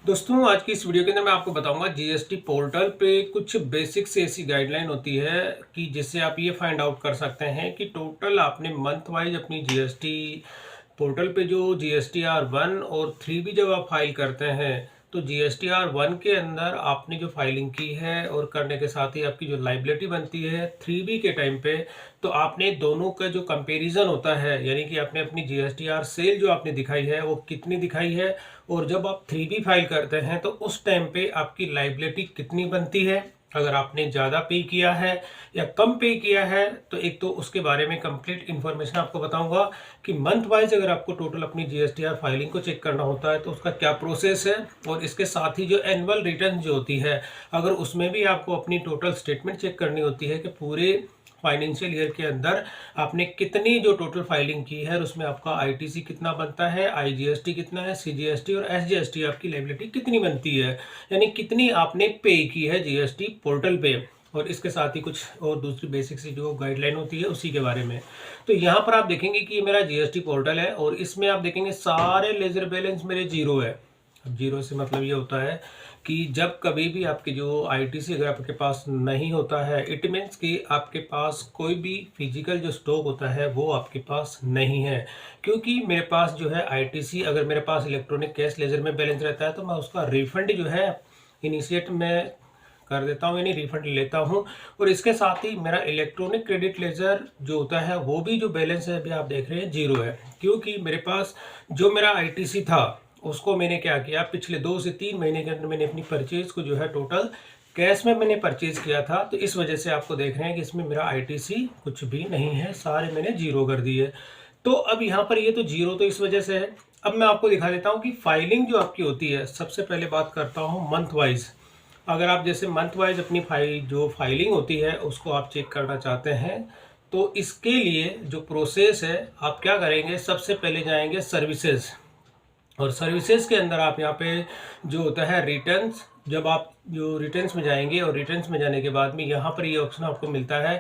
दोस्तों आज की इस वीडियो के अंदर मैं आपको बताऊंगा जीएसटी पोर्टल पे कुछ बेसिक से ऐसी गाइडलाइन होती है कि जिससे आप ये फाइंड आउट कर सकते हैं कि टोटल आपने मंथ वाइज अपनी जीएसटी पोर्टल पे जो GSTR 1 और 3 भी जब आप फाइल करते हैं तो GSTR 1 के अंदर आपने जो फाइलिंग की है और करने के साथ ही आपकी जो लाइबिलिटी बनती है 3B के टाइम पे, तो आपने दोनों का जो कंपैरिजन होता है यानी कि आपने अपनी GSTR सेल जो आपने दिखाई है वो कितनी दिखाई है और जब आप 3B फाइल करते हैं तो उस टाइम पे आपकी लाइबिलिटी कितनी बनती है। अगर आपने ज़्यादा पे किया है या कम पे किया है तो एक तो उसके बारे में कंप्लीट इन्फॉर्मेशन आपको बताऊंगा कि मंथ वाइज अगर आपको टोटल अपनी GSTR फाइलिंग को चेक करना होता है तो उसका क्या प्रोसेस है, और इसके साथ ही जो एनुअल रिटर्न जो होती है अगर उसमें भी आपको अपनी टोटल स्टेटमेंट चेक करनी होती है कि पूरे फाइनेंशियल ईयर के अंदर आपने कितनी जो टोटल फाइलिंग की है और उसमें आपका आईटीसी कितना बनता है, आईजीएसटी कितना है, सीजीएसटी और एसजीएसटी आपकी लायबिलिटी कितनी बनती है, यानी कितनी आपने पे की है जीएसटी पोर्टल पे। और इसके साथ ही कुछ और दूसरी बेसिक सी जो गाइडलाइन होती है उसी के बारे में। तो यहाँ पर आप देखेंगे कि ये मेरा जीएसटी पोर्टल है और इसमें आप देखेंगे सारे लेजर बैलेंस मेरे जीरो है। अब जीरो से मतलब ये होता है कि जब कभी भी आपके जो आईटीसी अगर आपके पास नहीं होता है इट मीन्स कि आपके पास कोई भी फिजिकल जो स्टॉक होता है वो आपके पास नहीं है। क्योंकि मेरे पास जो है आईटीसी अगर मेरे पास इलेक्ट्रॉनिक कैश लेजर में बैलेंस रहता है तो मैं उसका रिफंड जो है इनिशिएट में कर देता हूँ, यानी रिफंड लेता हूँ। और इसके साथ ही मेरा इलेक्ट्रॉनिक क्रेडिट लेजर जो होता है वो भी जो बैलेंस है अभी आप देख रहे हैं जीरो है, क्योंकि मेरे पास जो मेरा आईटीसी था उसको मैंने क्या किया, पिछले 2 से 3 महीने के अंदर मैंने अपनी परचेज को जो है टोटल कैश में मैंने परचेज किया था, तो इस वजह से आपको देख रहे हैं कि इसमें मेरा आईटीसी कुछ भी नहीं है, सारे मैंने जीरो कर दिए। तो अब यहाँ पर ये तो जीरो तो इस वजह से है। अब मैं आपको दिखा देता हूँ कि फाइलिंग जो आपकी होती है, सबसे पहले बात करता हूँ मंथ वाइज। अगर आप जैसे मंथ वाइज अपनी जो फाइलिंग होती है उसको आप चेक करना चाहते हैं तो इसके लिए जो प्रोसेस है आप क्या करेंगे, सबसे पहले जाएंगे सर्विसेज, और सर्विसेज के अंदर आप यहाँ पे जो होता है रिटर्न्स, जब आप जो रिटर्न्स में जाएंगे और रिटर्न्स में जाने के बाद में यहाँ पर ये ऑप्शन आपको मिलता है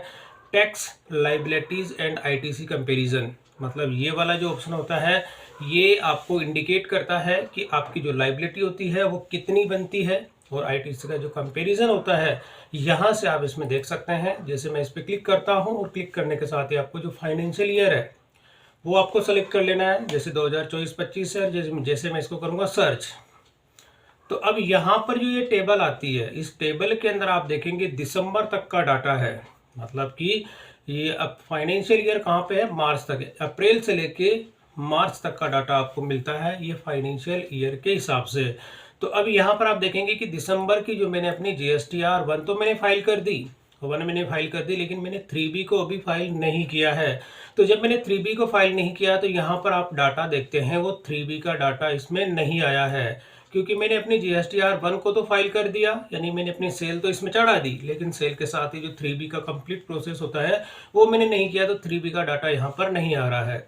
tax liabilities and ITC comparison. मतलब ये वाला जो ऑप्शन होता है ये आपको इंडिकेट करता है कि आपकी जो लाइबिलिटी होती है वो कितनी बनती है, और आईटीसी का जो कंपैरिजन होता है यहाँ से आप इसमें देख सकते हैं। जैसे मैं इस पर क्लिक करता हूँ और क्लिक करने के साथ ही आपको जो फाइनेंशियल ईयर है वो आपको सेलेक्ट कर लेना है, जैसे 2024-25 है। जैसे मैं इसको करूँगा सर्च, तो अब यहाँ पर जो ये टेबल आती है इस टेबल के अंदर आप देखेंगे दिसंबर तक का डाटा है। मतलब कि ये अब फाइनेंशियल ईयर कहाँ पे है, मार्च तक है, अप्रैल से लेके मार्च तक का डाटा आपको मिलता है ये फाइनेंशियल ईयर के हिसाब से। तो अब यहाँ पर आप देखेंगे कि दिसंबर की जो मैंने अपनी GSTR 1 तो मैंने फाइल कर दी, 1 मैंने फाइल कर दी, लेकिन मैंने 3B को अभी फाइल नहीं किया है। तो जब मैंने 3B को फाइल नहीं किया तो यहाँ पर आप डाटा देखते हैं वो 3B का डाटा इसमें नहीं आया है, क्योंकि मैंने अपनी GSTR 1 को तो फाइल कर दिया, यानी मैंने अपनी सेल तो इसमें चढ़ा दी, लेकिन सेल के साथ ही जो 3B का कंप्लीट प्रोसेस होता है वो मैंने नहीं किया, तो 3B का डाटा यहाँ पर नहीं आ रहा है।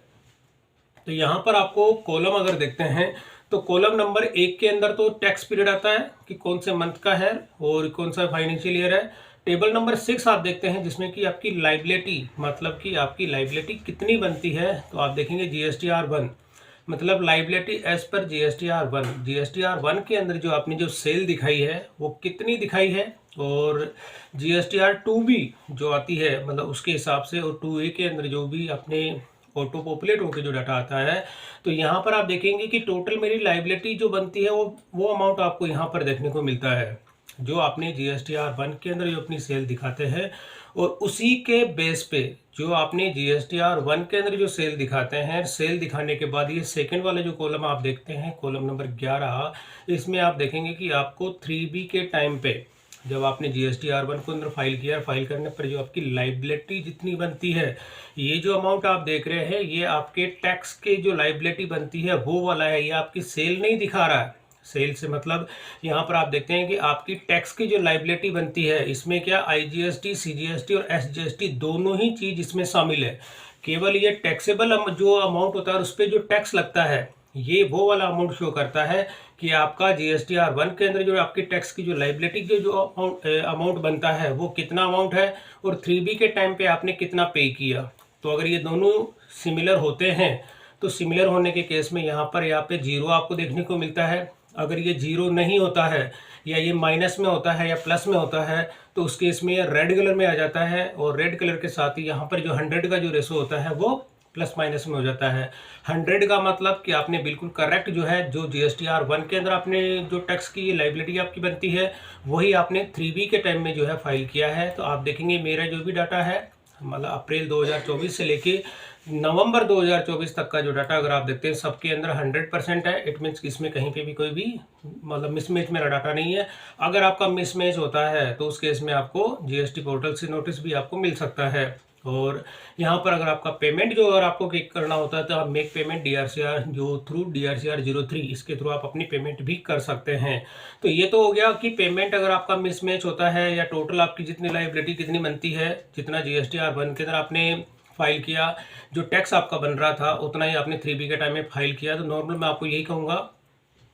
तो यहाँ पर आपको कॉलम अगर देखते हैं तो कॉलम नंबर 1 के अंदर तो टैक्स पीरियड आता है कि कौन से मंथ का है और कौन सा फाइनेंशियल ईयर है। टेबल नंबर 6 आप देखते हैं जिसमें कि आपकी लाइबिलिटी, मतलब कि आपकी लाइबिलिटी कितनी बनती है, तो आप देखेंगे GSTR 1 मतलब लाइबिलिटी एज पर GSTR 1 के अंदर जो आपने जो सेल दिखाई है वो कितनी दिखाई है, और GSTR 2B जो आती है मतलब उसके हिसाब से, और 2A के अंदर जो भी अपने ऑटो पॉपुलेट होकर जो डाटा आता है, तो यहाँ पर आप देखेंगे कि टोटल मेरी लाइबिलिटी जो बनती है वो अमाउंट आपको यहाँ पर देखने को मिलता है जो आपने GSTR 1 के अंदर जो अपनी सेल दिखाते हैं, और उसी के बेस पे जो आपने GSTR 1 के अंदर जो सेल दिखाते हैं, सेल दिखाने के बाद ये सेकंड वाला जो कॉलम आप देखते हैं कॉलम नंबर 11, इसमें आप देखेंगे कि आपको 3B के टाइम पे जब आपने GSTR 1 को अंदर फाइल किया, फाइल करने पर जो आपकी लाइबिलिटी जितनी बनती है, ये जो अमाउंट आप देख रहे हैं ये आपके टैक्स के जो लाइबिलिटी बनती है वो वाला है, ये आपकी सेल नहीं दिखा रहा है। सेल से मतलब यहाँ पर आप देखते हैं कि आपकी टैक्स की जो लाइबिलिटी बनती है इसमें क्या आईजीएसटी, सीजीएसटी और एसजीएसटी दोनों ही चीज इसमें शामिल है। केवल ये टैक्सेबल जो अमाउंट होता है उस पर जो टैक्स लगता है ये वो वाला अमाउंट शो करता है कि आपका GSTR 1 के अंदर जो आपकी टैक्स की जो लाइबिलिटी के जो अमाउंट बनता है वो कितना अमाउंट है, और 3B के टाइम पे आपने कितना पे किया। तो अगर ये दोनों सिमिलर होते हैं तो सिमिलर होने के केस में यहाँ पे जीरो आपको देखने को मिलता है। अगर ये जीरो नहीं होता है या ये माइनस में होता है या प्लस में होता है तो उस केस में ये रेड कलर में आ जाता है, और रेड कलर के साथ ही यहाँ पर जो 100 का जो रेशो होता है वो प्लस माइनस में हो जाता है। 100 का मतलब कि आपने बिल्कुल करेक्ट जो है, जो GSTR 1 के अंदर आपने जो टैक्स की लाइबिलिटी आपकी बनती है वही आपने 3B के टाइम में जो है फाइल किया है। तो आप देखेंगे मेरा जो भी डाटा है, मतलब अप्रैल 2024 से लेके नवंबर 2024 तक का जो डाटा अगर आप देखते हैं सबके अंदर 100% है। इट मीन्स कि इसमें कहीं पे भी कोई भी मतलब मिसमैच मेरा डाटा नहीं है। अगर आपका मिसमैच होता है तो उस केस में आपको GST पोर्टल से नोटिस भी आपको मिल सकता है। और यहाँ पर अगर आपका पेमेंट जो अगर आपको क्लिक करना होता है तो आप मेक पेमेंट DRCR जो थ्रू DRCR 03 इसके थ्रू आप अपनी पेमेंट भी कर सकते हैं। तो ये तो हो गया कि पेमेंट अगर आपका मिसमैच होता है या टोटल आपकी जितनी लाइबिलिटी कितनी बनती है, जितना GSTR 1 के अंदर आपने फाइल किया, जो टैक्स आपका बन रहा था उतना ही आपने 3B के टाइम में फाइल किया। तो नॉर्मल मैं आपको यही कहूँगा,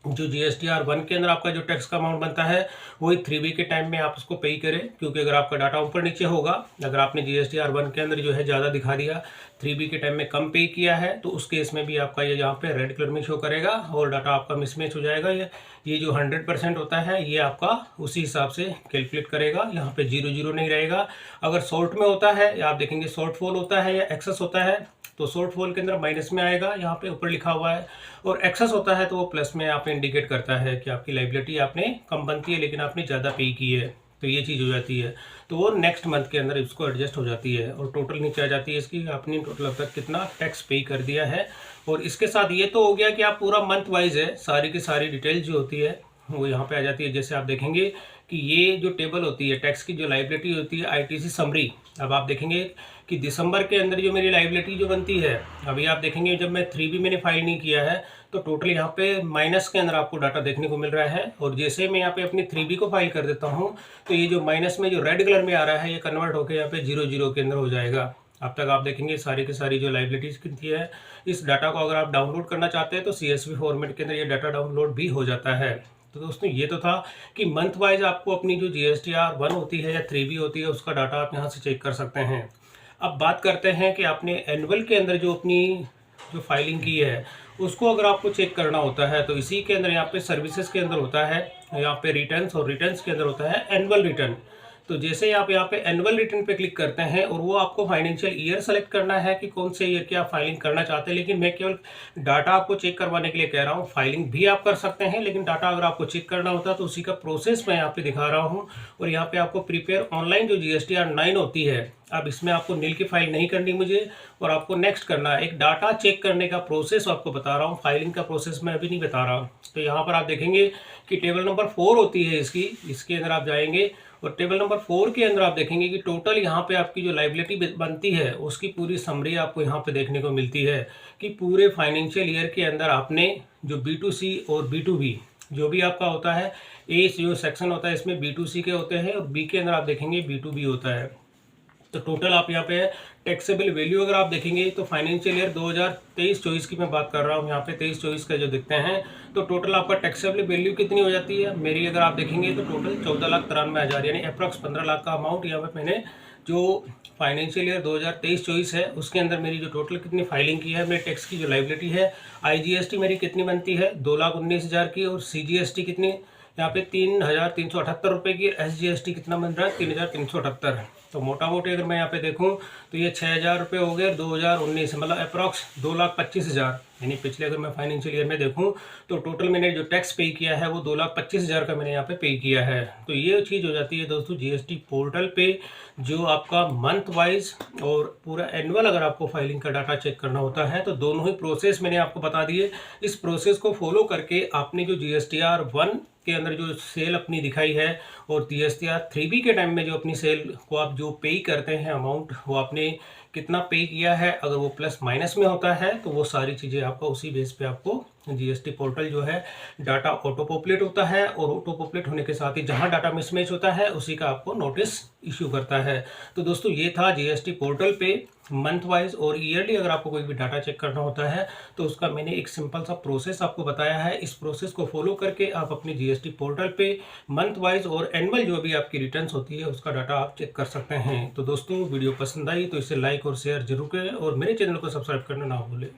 जो GSTR 1 के अंदर आपका जो टैक्स का अमाउंट बनता है वही 3B के टाइम में आप उसको पे करें, क्योंकि अगर आपका डाटा ऊपर नीचे होगा, अगर आपने GSTR 1 के अंदर जो है ज़्यादा दिखा दिया, 3B के टाइम में कम पे किया है, तो उस केस में भी आपका ये यहाँ पे रेड कलर में शो करेगा और डाटा आपका मिसमैच हो जाएगा। ये जो 100% होता है ये आपका उसी हिसाब से कैलकुलेट करेगा, यहाँ पे 0 नहीं रहेगा। अगर शॉर्ट में होता है या आप देखेंगे शॉर्ट फॉल होता है या एक्सेस होता है तो शॉर्ट फॉल के अंदर माइनस में आएगा, यहाँ पे ऊपर लिखा हुआ है, और एक्सेस होता है तो वो प्लस में आप इंडिकेट करता है कि आपकी लाइबिलिटी आपने कम बनती है लेकिन आपने ज़्यादा पे की है। तो ये चीज़ हो जाती है, तो वो नेक्स्ट मंथ के अंदर इसको एडजस्ट हो जाती है और टोटल नीचे आ जाती है इसकी, आपने टोटल अब तक कितना टैक्स पे कर दिया है। और इसके साथ ये तो हो गया कि आप पूरा मंथ वाइज है, सारी की सारी डिटेल जो होती है वो यहाँ पे आ जाती है। जैसे आप देखेंगे कि ये जो टेबल होती है टैक्स की जो लाइबिलिटी होती है ITC समरी, अब आप देखेंगे कि दिसंबर के अंदर जो मेरी लाइबिलिटी जो बनती है, अभी आप देखेंगे जब मैं 3B मैंने फाइल नहीं किया है तो टोटल यहाँ पे माइनस के अंदर आपको डाटा देखने को मिल रहा है। और जैसे मैं यहाँ पे अपनी 3B को फाइल कर देता हूँ तो ये जो माइनस में जो रेड कलर में आ रहा है ये कन्वर्ट होकर यहाँ पे 00 के अंदर हो जाएगा। अब तक आप देखेंगे सारी की सारी जो लाइबिलिटीज कितनी है, इस डाटा को अगर आप डाउनलोड करना चाहते हैं तो CSV फॉर्मेट के अंदर ये डाटा डाउनलोड भी हो जाता है। तो दोस्तों ये तो था कि मंथ वाइज आपको अपनी जो GSTR 1 होती है या 3B होती है उसका डाटा आप यहाँ से चेक कर सकते हैं। अब बात करते हैं कि आपने एनुअल के अंदर जो अपनी जो फाइलिंग की है उसको अगर आपको चेक करना होता है तो इसी के अंदर यहाँ पे सर्विसेज के अंदर होता है, यहाँ पे रिटर्न्स, और रिटर्न्स के अंदर होता है एनुअल रिटर्न। तो जैसे आप यहाँ पे एनुअल रिटर्न पे क्लिक करते हैं और वो आपको फाइनेंशियल ईयर सेलेक्ट करना है कि कौन से ईयर की आप फाइलिंग करना चाहते हैं, लेकिन मैं केवल डाटा आपको चेक करवाने के लिए कह रहा हूँ। फाइलिंग भी आप कर सकते हैं लेकिन डाटा अगर आपको चेक करना होता है तो उसी का प्रोसेस मैं यहाँ पे दिखा रहा हूँ। और यहाँ पे आपको प्रिपेयर ऑनलाइन जो GSTR 9 होती है, अब इसमें आपको नील की फाइल नहीं करनी मुझे, और आपको नेक्स्ट करना है। एक डाटा चेक करने का प्रोसेस आपको बता रहा हूँ, फाइलिंग का प्रोसेस मैं अभी नहीं बता रहा। तो यहाँ पर आप देखेंगे कि टेबल नंबर 4 होती है इसके अंदर आप जाएंगे और टेबल नंबर 4 के अंदर आप देखेंगे कि टोटल यहाँ पे आपकी जो लाइबिलिटी बनती है उसकी पूरी समरी आपको यहाँ पे देखने को मिलती है कि पूरे फाइनेंशियल ईयर के अंदर आपने जो B2C और B2B जो भी आपका होता है, ए जो सेक्शन होता है इसमें B2C के होते हैं और B के अंदर आप देखेंगे B2B होता है। तो टोटल आप यहाँ पे टैक्सेबल वैल्यू अगर आप देखेंगे तो फाइनेंशियल ईयर 2023-24 की मैं बात कर रहा हूँ, यहाँ पे 23-24 का जो दिखते हैं तो टोटल आपका टैक्सेबल वैल्यू कितनी हो जाती है मेरी, अगर आप देखेंगे तो टोटल 14,93,000 यानी अप्रॉक्स 15 लाख का अमाउंट यहाँ पे मैंने जो फाइनेंशियल ईयर 2023-24 है उसके अंदर मेरी जो टोटल कितनी फाइलिंग की है, मेरी टैक्स की जो लाइबिलिटी है, IGST मेरी कितनी बनती है 2,19,000 की, और CGST कितनी यहाँ पे 3,378 रुपये की, SGST कितना बन रहा है 3,378। तो मोटा मोटी अगर मैं यहाँ पे देखूँ तो ये 6,000 रुपये हो गए 2019 मतलब अप्रॉक्स 2,25,000, यानी पिछले अगर मैं फाइनेंशियल ईयर में देखूँ तो टोटल मैंने जो टैक्स पे किया है वो 2,25,000 का मैंने यहाँ पे किया है। तो ये चीज़ हो जाती है दोस्तों GST पोर्टल पे, जो आपका मंथ वाइज और पूरा एनुअल अगर आपको फाइलिंग का डाटा चेक करना होता है तो दोनों ही प्रोसेस मैंने आपको बता दिए। इस प्रोसेस को फॉलो करके आपने जो GSTR 1 के अंदर जो सेल अपनी दिखाई है और GSTR 3B के टाइम में जो अपनी सेल को आप जो पे करते हैं अमाउंट, वो आपने कितना पे किया है, अगर वो प्लस माइनस में होता है तो वो सारी चीज़ें आपको उसी बेस पे आपको GST पोर्टल जो है डाटा ऑटो पॉपुलेट होता है, और ऑटो पॉपुलेट होने के साथ ही जहां डाटा मिसमैच होता है उसी का आपको नोटिस इश्यू करता है। तो दोस्तों ये था GST पोर्टल पे मंथ वाइज और ईयरली अगर आपको कोई भी डाटा चेक करना होता है तो उसका मैंने एक सिंपल सा प्रोसेस आपको बताया है। इस प्रोसेस को फॉलो करके आप अपने GST पोर्टल पे मंथ वाइज और एनुअल जो भी आपकी रिटर्न्स होती है उसका डाटा आप चेक कर सकते हैं। तो दोस्तों वीडियो पसंद आई तो इसे लाइक और शेयर जरूर करें और मेरे चैनल को सब्सक्राइब करना ना भूलें।